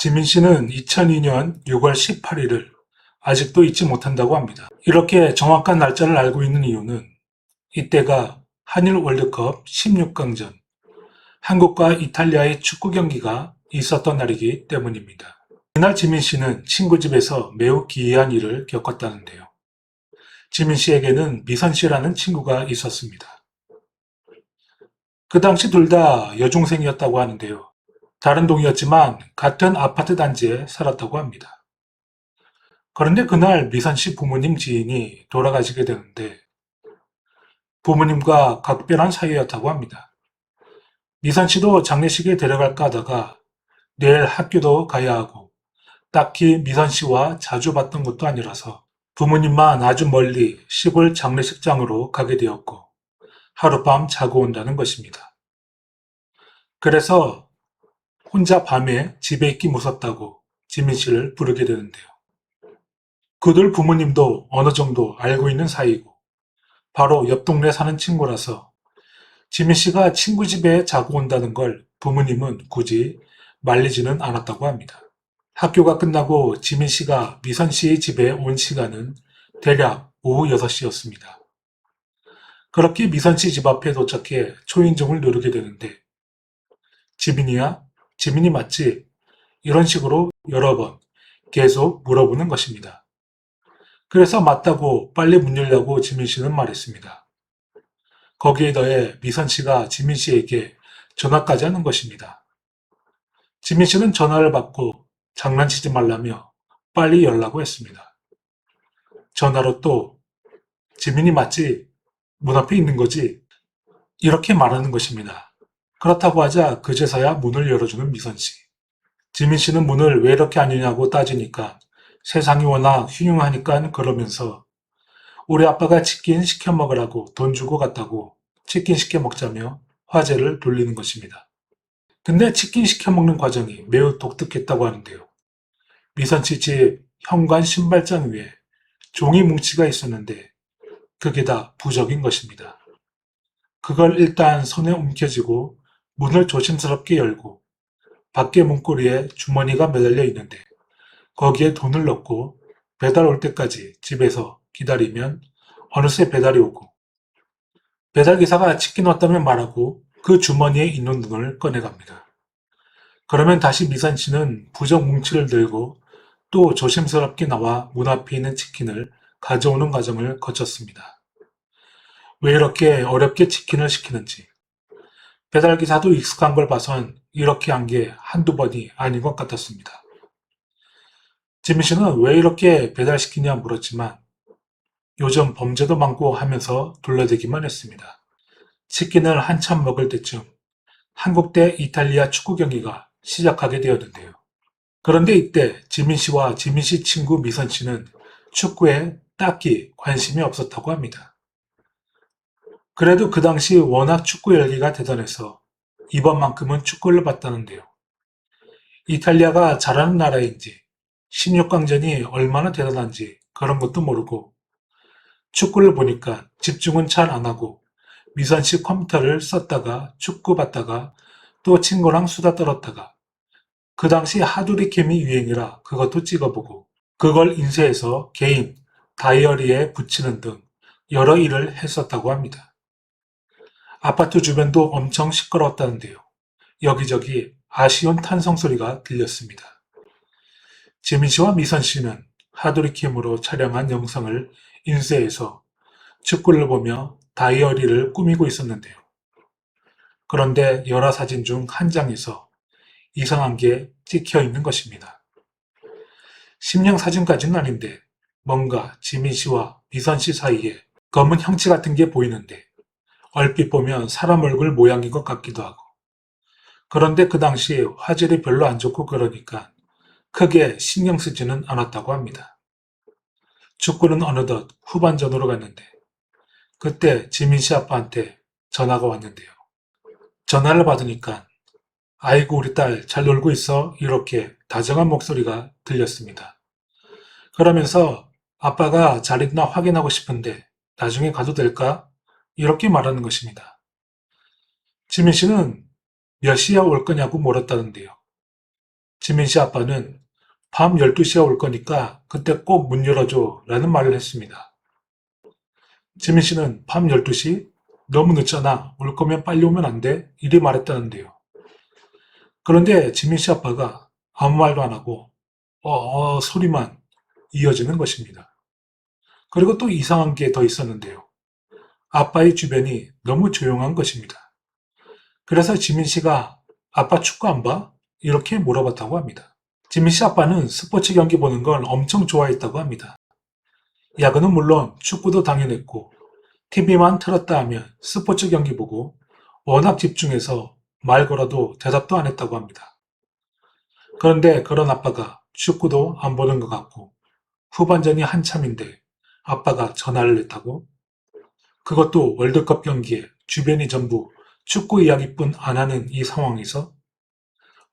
지민 씨는 2002년 6월 18일을 아직도 잊지 못한다고 합니다. 이렇게 정확한 날짜를 알고 있는 이유는 이때가 한일 월드컵 16강전, 한국과 이탈리아의 축구 경기가 있었던 날이기 때문입니다. 이날 지민 씨는 친구 집에서 매우 기이한 일을 겪었다는데요. 지민 씨에게는 미선 씨라는 친구가 있었습니다. 그 당시 둘 다 여중생이었다고 하는데요. 다른 동이었지만 같은 아파트 단지에 살았다고 합니다. 그런데 그날 미선 씨 부모님 지인이 돌아가시게 되는데 부모님과 각별한 사이였다고 합니다. 미선 씨도 장례식에 데려갈까 하다가 내일 학교도 가야 하고 딱히 미선 씨와 자주 봤던 것도 아니라서 부모님만 아주 멀리 시골 장례식장으로 가게 되었고 하룻밤 자고 온다는 것입니다. 그래서 혼자 밤에 집에 있기 무섭다고 지민 씨를 부르게 되는데요. 그들 부모님도 어느 정도 알고 있는 사이고 바로 옆 동네 사는 친구라서 지민 씨가 친구 집에 자고 온다는 걸 부모님은 굳이 말리지는 않았다고 합니다. 학교가 끝나고 지민 씨가 미선 씨의 집에 온 시간은 대략 오후 6시였습니다. 그렇게 미선 씨 집 앞에 도착해 초인종을 누르게 되는데 지민이야? 지민이 맞지? 이런 식으로 여러 번 계속 물어보는 것입니다. 그래서 맞다고 빨리 문 열라고 지민 씨는 말했습니다. 거기에 더해 미선 씨가 지민 씨에게 전화까지 하는 것입니다. 지민 씨는 전화를 받고 장난치지 말라며 빨리 열라고 했습니다. 전화로 또 지민이 맞지? 문 앞에 있는 거지? 이렇게 말하는 것입니다. 그렇다고 하자 그제서야 문을 열어주는 미선 씨. 지민 씨는 문을 왜 이렇게 안 여냐고 따지니까 세상이 워낙 흉흉하니까 그러면서 우리 아빠가 치킨 시켜 먹으라고 돈 주고 갔다고 치킨 시켜 먹자며 화제를 돌리는 것입니다. 근데 치킨 시켜 먹는 과정이 매우 독특했다고 하는데요. 미선 씨 집 현관 신발장 위에 종이 뭉치가 있었는데 그게 다 부적인 것입니다. 그걸 일단 손에 움켜쥐고 문을 조심스럽게 열고 밖에 문고리에 주머니가 매달려 있는데 거기에 돈을 넣고 배달 올 때까지 집에서 기다리면 어느새 배달이 오고 배달기사가 치킨 왔다면 말하고 그 주머니에 있는 돈을 꺼내갑니다. 그러면 다시 미선 씨는 부적 뭉치를 들고 또 조심스럽게 나와 문 앞에 있는 치킨을 가져오는 과정을 거쳤습니다. 왜 이렇게 어렵게 치킨을 시키는지 배달기사도 익숙한 걸 봐선 이렇게 한 게 한두 번이 아닌 것 같았습니다. 지민 씨는 왜 이렇게 배달시키냐 물었지만 요즘 범죄도 많고 하면서 둘러대기만 했습니다. 치킨을 한참 먹을 때쯤 한국 대 이탈리아 축구 경기가 시작하게 되었는데요. 그런데 이때 지민 씨와 지민 씨 친구 미선 씨는 축구에 딱히 관심이 없었다고 합니다. 그래도 그 당시 워낙 축구 열기가 대단해서 이번만큼은 축구를 봤다는데요. 이탈리아가 잘하는 나라인지 16강전이 얼마나 대단한지 그런 것도 모르고 축구를 보니까 집중은 잘 안 하고 미선 씨 컴퓨터를 썼다가 축구 봤다가 또 친구랑 수다 떨었다가 그 당시 하두리캠이 유행이라 그것도 찍어보고 그걸 인쇄해서 개인 다이어리에 붙이는 등 여러 일을 했었다고 합니다. 아파트 주변도 엄청 시끄러웠다는데요. 여기저기 아쉬운 탄성 소리가 들렸습니다. 지민 씨와 미선 씨는 하두리캠으로 촬영한 영상을 인쇄해서 축구를 보며 다이어리를 꾸미고 있었는데요. 그런데 여러 사진 중 한 장에서 이상한 게 찍혀 있는 것입니다. 심령 사진까지는 아닌데 뭔가 지민 씨와 미선 씨 사이에 검은 형체 같은 게 보이는데 얼핏 보면 사람 얼굴 모양인 것 같기도 하고 그런데 그 당시 화질이 별로 안 좋고 그러니까 크게 신경 쓰지는 않았다고 합니다. 축구는 어느덧 후반전으로 갔는데 그때 지민 씨 아빠한테 전화가 왔는데요. 전화를 받으니까 아이고 우리 딸 잘 놀고 있어 이렇게 다정한 목소리가 들렸습니다. 그러면서 아빠가 잘 있나 확인하고 싶은데 나중에 가도 될까? 이렇게 말하는 것입니다. 지민 씨는 몇 시에 올 거냐고 물었다는데요. 지민 씨 아빠는 밤 12시에 올 거니까 그때 꼭 문 열어줘 라는 말을 했습니다. 지민 씨는 밤 12시? 너무 늦잖아. 올 거면 빨리 오면 안 돼? 이리 말했다는데요. 그런데 지민 씨 아빠가 아무 말도 안 하고 소리만 이어지는 것입니다. 그리고 또 이상한 게 더 있었는데요. 아빠의 주변이 너무 조용한 것입니다. 그래서 지민 씨가 아빠 축구 안 봐? 이렇게 물어봤다고 합니다. 지민 씨 아빠는 스포츠 경기 보는 걸 엄청 좋아했다고 합니다. 야구는 물론 축구도 당연했고 TV만 틀었다 하면 스포츠 경기 보고 워낙 집중해서 말 걸어도 대답도 안 했다고 합니다. 그런데 그런 아빠가 축구도 안 보는 것 같고 후반전이 한참인데 아빠가 전화를 했다고? 그것도 월드컵 경기에 주변이 전부 축구 이야기뿐 안 하는 이 상황에서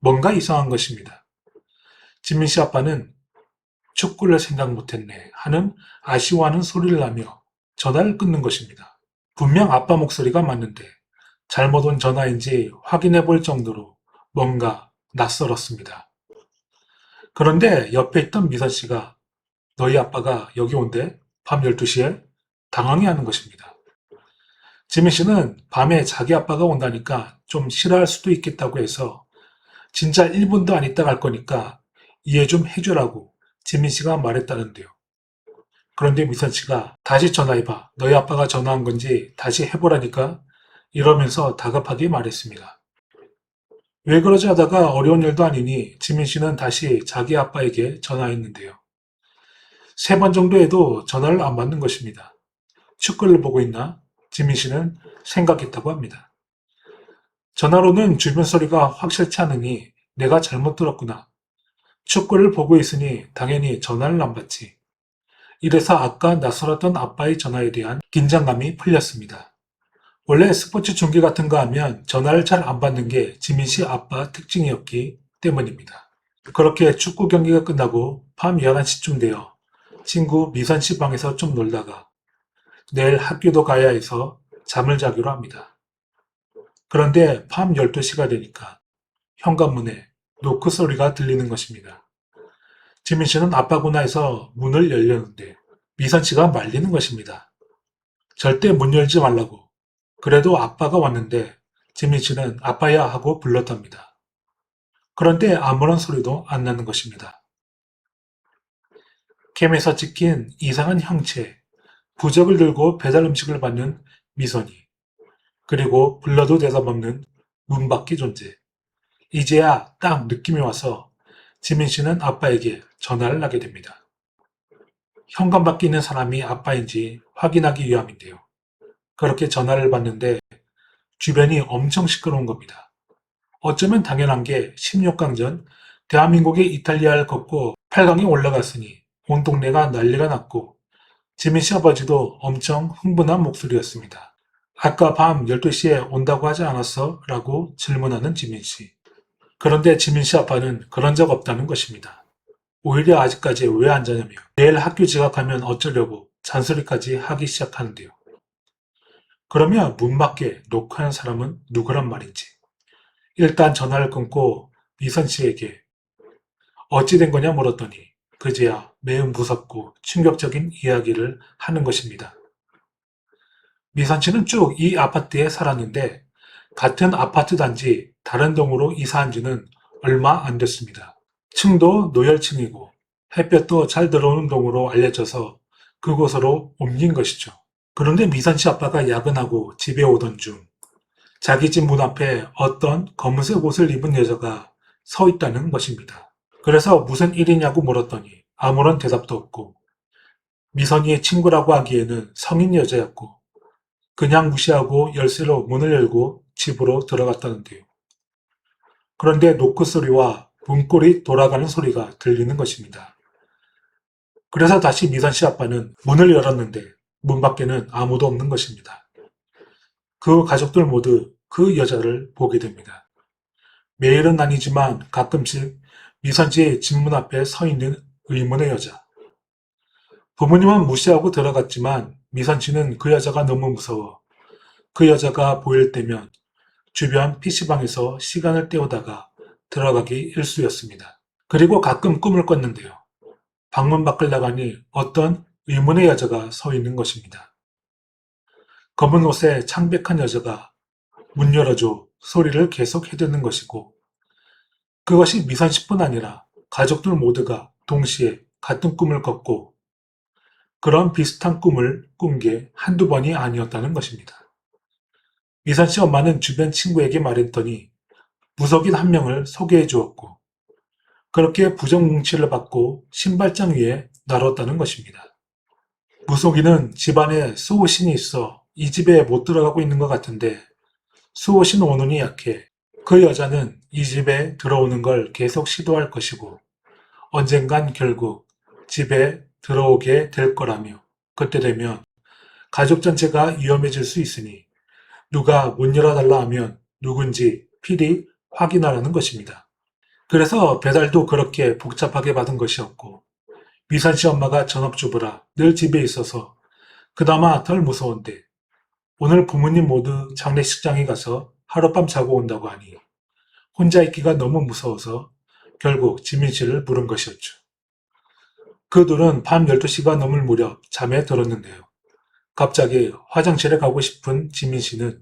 뭔가 이상한 것입니다. 지민 씨 아빠는 축구를 생각 못했네 하는 아쉬워하는 소리를 하며 전화를 끊는 것입니다. 분명 아빠 목소리가 맞는데 잘못 온 전화인지 확인해 볼 정도로 뭔가 낯설었습니다. 그런데 옆에 있던 미선 씨가 너희 아빠가 여기 온대? 밤 12시에? 당황해하는 것입니다. 지민 씨는 밤에 자기 아빠가 온다니까 좀 싫어할 수도 있겠다고 해서 진짜 1분도 안 있다 갈 거니까 이해 좀 해주라고 지민 씨가 말했다는데요. 그런데 미선 씨가 다시 전화해봐. 너희 아빠가 전화한 건지 다시 해보라니까 이러면서 다급하게 말했습니다. 왜 그러지 하다가 어려운 일도 아니니 지민 씨는 다시 자기 아빠에게 전화했는데요. 3번 정도 해도 전화를 안 받는 것입니다. 축구를 보고 있나? 지민 씨는 생각했다고 합니다. 전화로는 주변 소리가 확실치 않으니 내가 잘못 들었구나. 축구를 보고 있으니 당연히 전화를 안 받지. 이래서 아까 낯설었던 아빠의 전화에 대한 긴장감이 풀렸습니다. 원래 스포츠 중계 같은 거 하면 전화를 잘 안 받는 게 지민 씨 아빠 특징이었기 때문입니다. 그렇게 축구 경기가 끝나고 밤 11시쯤 되어 친구 미선 씨 방에서 좀 놀다가 내일 학교도 가야 해서 잠을 자기로 합니다. 그런데 밤 12시가 되니까 현관문에 노크 소리가 들리는 것입니다. 지민 씨는 아빠구나 해서 문을 열렸는데 미선 씨가 말리는 것입니다. 절대 문 열지 말라고. 그래도 아빠가 왔는데 지민 씨는 아빠야 하고 불렀답니다. 그런데 아무런 소리도 안 나는 것입니다. 캠에서 찍힌 이상한 형체, 부적을 들고 배달 음식을 받는 미선이, 그리고 불러도 대답 없는 문 밖의 존재. 이제야 딱 느낌이 와서 지민 씨는 아빠에게 전화를 하게 됩니다. 현관 밖에 있는 사람이 아빠인지 확인하기 위함인데요. 그렇게 전화를 받는데 주변이 엄청 시끄러운 겁니다. 어쩌면 당연한 게 16강전 대한민국이 이탈리아를 꺾고 8강에 올라갔으니 온 동네가 난리가 났고 지민 씨 아버지도 엄청 흥분한 목소리였습니다. 아까 밤 12시에 온다고 하지 않았어? 라고 질문하는 지민 씨. 그런데 지민 씨 아빠는 그런 적 없다는 것입니다. 오히려 아직까지 왜 안 자냐며 내일 학교 지각하면 어쩌려고 잔소리까지 하기 시작하는데요. 그러면 문 밖에 녹화한 사람은 누구란 말인지. 일단 전화를 끊고 미선 씨에게 어찌 된 거냐 물었더니 그제야 매우 무섭고 충격적인 이야기를 하는 것입니다. 미선 씨는 쭉 이 아파트에 살았는데 같은 아파트 단지 다른 동으로 이사한 지는 얼마 안 됐습니다. 층도 노열층이고 햇볕도 잘 들어오는 동으로 알려져서 그곳으로 옮긴 것이죠. 그런데 미선 씨 아빠가 야근하고 집에 오던 중 자기 집 문 앞에 어떤 검은색 옷을 입은 여자가 서 있다는 것입니다. 그래서 무슨 일이냐고 물었더니 아무런 대답도 없고 미선이의 친구라고 하기에는 성인 여자였고 그냥 무시하고 열쇠로 문을 열고 집으로 들어갔다는데요. 그런데 노크 소리와 문고리 돌아가는 소리가 들리는 것입니다. 그래서 다시 미선 씨 아빠는 문을 열었는데 문 밖에는 아무도 없는 것입니다. 그 가족들 모두 그 여자를 보게 됩니다. 매일은 아니지만 가끔씩 미선 씨의 집 문 앞에 서 있는 의문의 여자. 부모님은 무시하고 들어갔지만 미선 씨는 그 여자가 너무 무서워 그 여자가 보일 때면 주변 PC방에서 시간을 때우다가 들어가기 일쑤였습니다. 그리고 가끔 꿈을 꿨는데요. 방문 밖을 나가니 어떤 의문의 여자가 서 있는 것입니다. 검은 옷에 창백한 여자가 문 열어줘 소리를 계속 해대는 것이고, 그것이 미선 씨뿐 아니라 가족들 모두가 동시에 같은 꿈을 꿨고, 그런 비슷한 꿈을 꾼 게 한두 번이 아니었다는 것입니다. 미선 씨 엄마는 주변 친구에게 말했더니 무속인 한 명을 소개해 주었고, 그렇게 부정뭉치를 받고 신발장 위에 날았다는 것입니다. 무속인은 집안에 수호신이 있어 이 집에 못 들어가고 있는 것 같은데, 수호신 원혼이 약해 그 여자는 이 집에 들어오는 걸 계속 시도할 것이고, 언젠간 결국 집에 들어오게 될 거라며, 그때 되면 가족 전체가 위험해질 수 있으니 누가 문 열어달라 하면 누군지 필히 확인하라는 것입니다. 그래서 배달도 그렇게 복잡하게 받은 것이었고, 미선 씨 엄마가 전업주부라 늘 집에 있어서 그나마 덜 무서운데, 오늘 부모님 모두 장례식장에 가서 하룻밤 자고 온다고 하니 혼자 있기가 너무 무서워서 결국 지민 씨를 부른 것이었죠. 그 둘은 밤 12시가 넘을 무렵 잠에 들었는데요. 갑자기 화장실에 가고 싶은 지민 씨는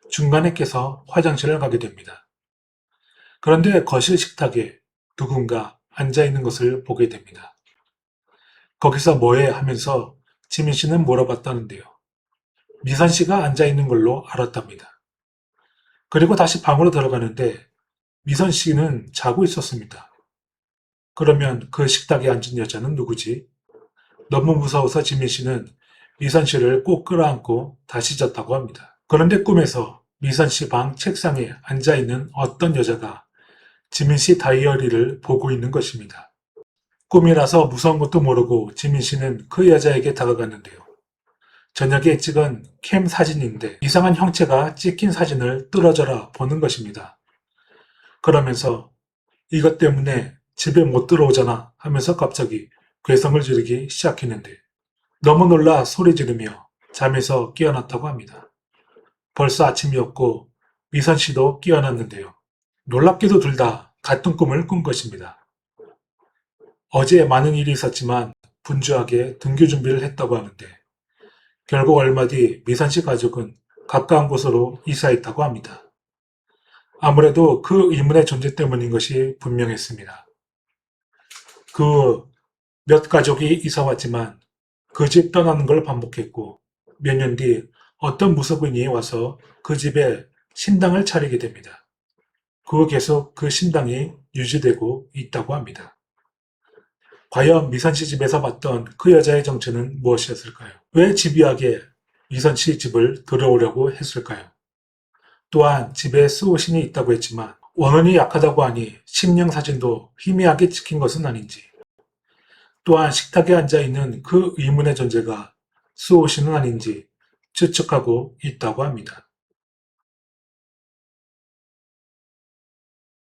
중간에 깨서 화장실을 가게 됩니다. 그런데 거실 식탁에 누군가 앉아 있는 것을 보게 됩니다. 거기서 뭐해 하면서 지민 씨는 물어봤다는데요. 미선 씨가 앉아 있는 걸로 알았답니다. 그리고 다시 방으로 들어가는데 미선 씨는 자고 있었습니다. 그러면 그 식탁에 앉은 여자는 누구지? 너무 무서워서 지민 씨는 미선 씨를 꼭 끌어안고 다시 잤다고 합니다. 그런데 꿈에서 미선 씨 방 책상에 앉아 있는 어떤 여자가 지민 씨 다이어리를 보고 있는 것입니다. 꿈이라서 무서운 것도 모르고 지민 씨는 그 여자에게 다가갔는데요. 저녁에 찍은 캠 사진인데 이상한 형체가 찍힌 사진을 뚫어져라 보는 것입니다. 그러면서 이것 때문에 집에 못 들어오잖아 하면서 갑자기 괴성을 지르기 시작했는데, 너무 놀라 소리 지르며 잠에서 깨어났다고 합니다. 벌써 아침이었고 미선 씨도 깨어났는데요. 놀랍게도 둘 다 같은 꿈을 꾼 것입니다. 어제 많은 일이 있었지만 분주하게 등교 준비를 했다고 하는데, 결국 얼마 뒤 미선 씨 가족은 가까운 곳으로 이사했다고 합니다. 아무래도 그 의문의 존재 때문인 것이 분명했습니다. 그 몇 가족이 이사 왔지만 그 집 떠나는 걸 반복했고, 몇 년 뒤 어떤 무속인이 와서 그 집에 신당을 차리게 됩니다. 계속 그 신당이 유지되고 있다고 합니다. 과연 미선 씨 집에서 봤던 그 여자의 정체는 무엇이었을까요? 왜 집요하게 미선 씨 집을 들어오려고 했을까요? 또한 집에 수호신이 있다고 했지만 원혼이 약하다고 하니 심령 사진도 희미하게 찍힌 것은 아닌지, 또한 식탁에 앉아있는 그 의문의 존재가 수호신은 아닌지 추측하고 있다고 합니다.